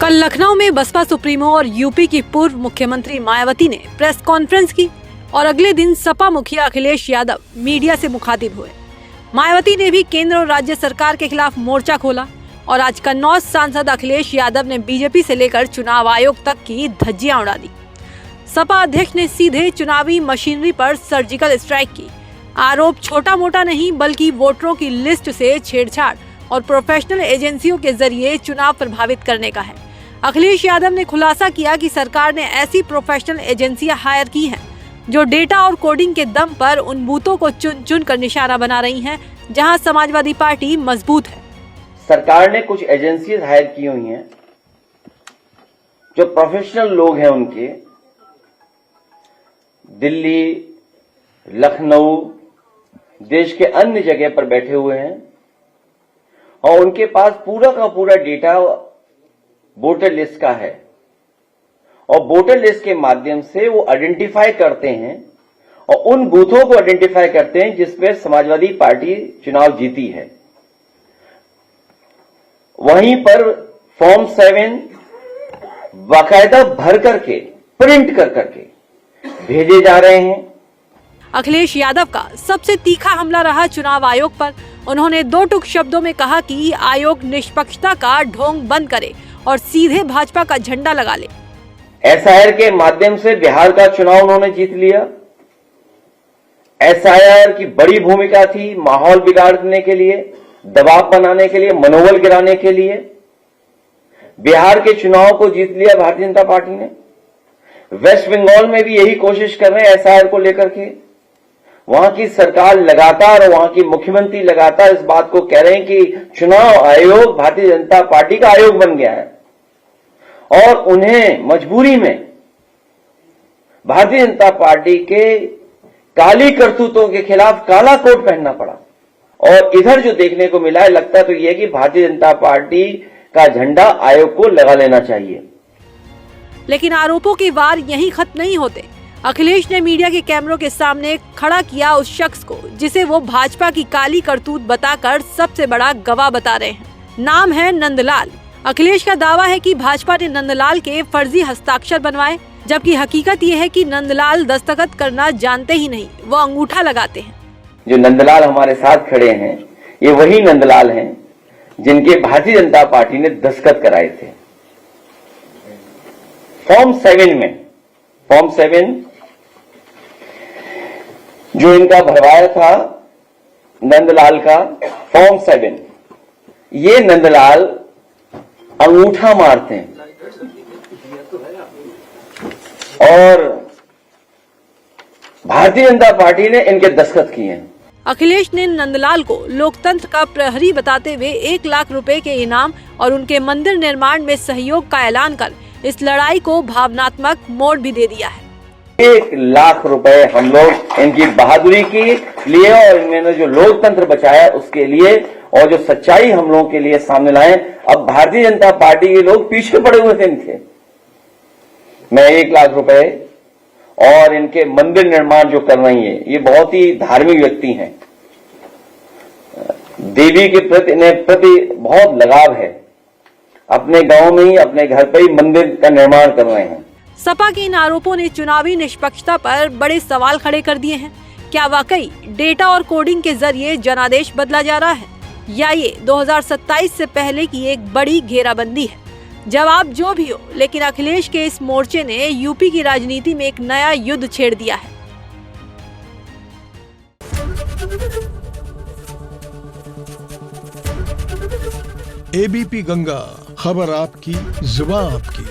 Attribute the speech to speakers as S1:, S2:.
S1: कल लखनऊ में बसपा सुप्रीमो और यूपी की पूर्व मुख्यमंत्री मायावती ने प्रेस कॉन्फ्रेंस की और अगले दिन सपा मुखिया अखिलेश यादव मीडिया से मुखातिब हुए। मायावती ने भी केंद्र और राज्य सरकार के खिलाफ मोर्चा खोला और आज कन्नौज सांसद अखिलेश यादव ने बीजेपी से लेकर चुनाव आयोग तक की धज्जियां उड़ा दी। सपा अध्यक्ष ने सीधे चुनावी मशीनरी पर सर्जिकल स्ट्राइक की। आरोप छोटा मोटा नहीं बल्कि वोटरों की लिस्ट से छेड़छाड़ और प्रोफेशनल एजेंसियों के जरिए चुनाव प्रभावित करने का है। अखिलेश यादव ने खुलासा किया कि सरकार ने ऐसी प्रोफेशनल एजेंसियां हायर की हैं जो डेटा और कोडिंग के दम पर उन बूथों को चुन चुन कर निशाना बना रही हैं जहां समाजवादी पार्टी मजबूत है।
S2: सरकार ने कुछ एजेंसीज हायर की हुई हैं जो प्रोफेशनल लोग हैं, उनके दिल्ली, लखनऊ, देश के अन्य जगह पर बैठे हुए हैं और उनके पास पूरा का पूरा डेटा वोटर लिस्ट का है और वोटर लिस्ट के माध्यम से वो आइडेंटिफाई करते हैं और उन बूथों को आइडेंटिफाई करते हैं जिसमें समाजवादी पार्टी चुनाव जीती है। वहीं पर फॉर्म 7 बाकायदा भर करके प्रिंट कर करके भेजे जा रहे हैं।
S1: अखिलेश यादव का सबसे तीखा हमला रहा चुनाव आयोग पर। उन्होंने दो टूक शब्दों में कहा कि आयोग निष्पक्षता का ढोंग बंद करे और सीधे भाजपा का झंडा लगा ले।
S2: एसआईआर के माध्यम से बिहार का चुनाव उन्होंने जीत लिया। एसआईआर की बड़ी भूमिका थी माहौल बिगाड़ने के लिए, दबाव बनाने के लिए, मनोबल गिराने के लिए। बिहार के चुनाव को जीत लिया भारतीय जनता पार्टी ने। वेस्ट बंगाल में भी यही कोशिश कर रहे हैं एसआईआर को लेकर के। वहां की सरकार लगातार और वहां की मुख्यमंत्री लगातार इस बात को कह रहे हैं कि चुनाव आयोग भारतीय जनता पार्टी का आयोग बन गया है और उन्हें मजबूरी में भारतीय जनता पार्टी के काली करतूतों के खिलाफ काला कोट पहनना पड़ा। और इधर जो देखने को मिला है, लगता तो यह कि भारतीय जनता पार्टी का झंडा आयोग को लगा लेना चाहिए।
S1: लेकिन आरोपों के वार यहीं खत्म नहीं होते। अखिलेश ने मीडिया के कैमरों के सामने खड़ा किया उस शख्स को जिसे वो भाजपा की काली करतूत बताकर सबसे बड़ा गवाह बता रहे हैं। नाम है नंदलाल। अखिलेश का दावा है कि भाजपा ने नंदलाल के फर्जी हस्ताक्षर बनवाए, जबकि हकीकत ये है कि नंदलाल दस्तखत करना जानते ही नहीं, वो अंगूठा लगाते हैं।
S2: जो नंदलाल हमारे साथ खड़े हैं, ये वही नंदलाल हैं जिनके भारतीय जनता पार्टी ने दस्तखत कराए थे। फॉर्म 7 में, फॉर्म 7 जो इनका भरवाया था नंदलाल का, फॉर्म 7, ये नंदलाल अंगूठा मारते हैं और भारतीय जनता पार्टी ने इनके दस्तखत किए हैं।
S1: अखिलेश ने नंदलाल को लोकतंत्र का प्रहरी बताते हुए 1 लाख रुपए के इनाम और उनके मंदिर निर्माण में सहयोग का ऐलान कर इस लड़ाई को भावनात्मक मोड़ भी दे दिया है।
S2: 1 लाख रुपए हम लोग इनकी बहादुरी के लिए और इन्होंने जो लोकतंत्र बचाया उसके लिए और जो सच्चाई हम लोगों के लिए सामने लाए। अब भारतीय जनता पार्टी के लोग पीछे पड़े हुए थे इनके। मैं 1 लाख रुपए और इनके मंदिर निर्माण जो कर रही है, ये बहुत ही धार्मिक व्यक्ति हैं, देवी के प्रति इन्हें प्रति बहुत लगाव है। अपने गांव में ही, अपने घर पे ही मंदिर का निर्माण कर रहे हैं।
S1: सपा के इन आरोपों ने चुनावी निष्पक्षता पर बड़े सवाल खड़े कर दिए हैं। क्या वाकई डेटा और कोडिंग के जरिए जनादेश बदला जा रहा है या ये 2027 से पहले की एक बड़ी घेराबंदी है? जवाब जो भी हो, लेकिन अखिलेश के इस मोर्चे ने यूपी की राजनीति में एक नया युद्ध छेड़ दिया है।
S3: एबीपी गंगा, खबर आपकी, जुबान आपकी।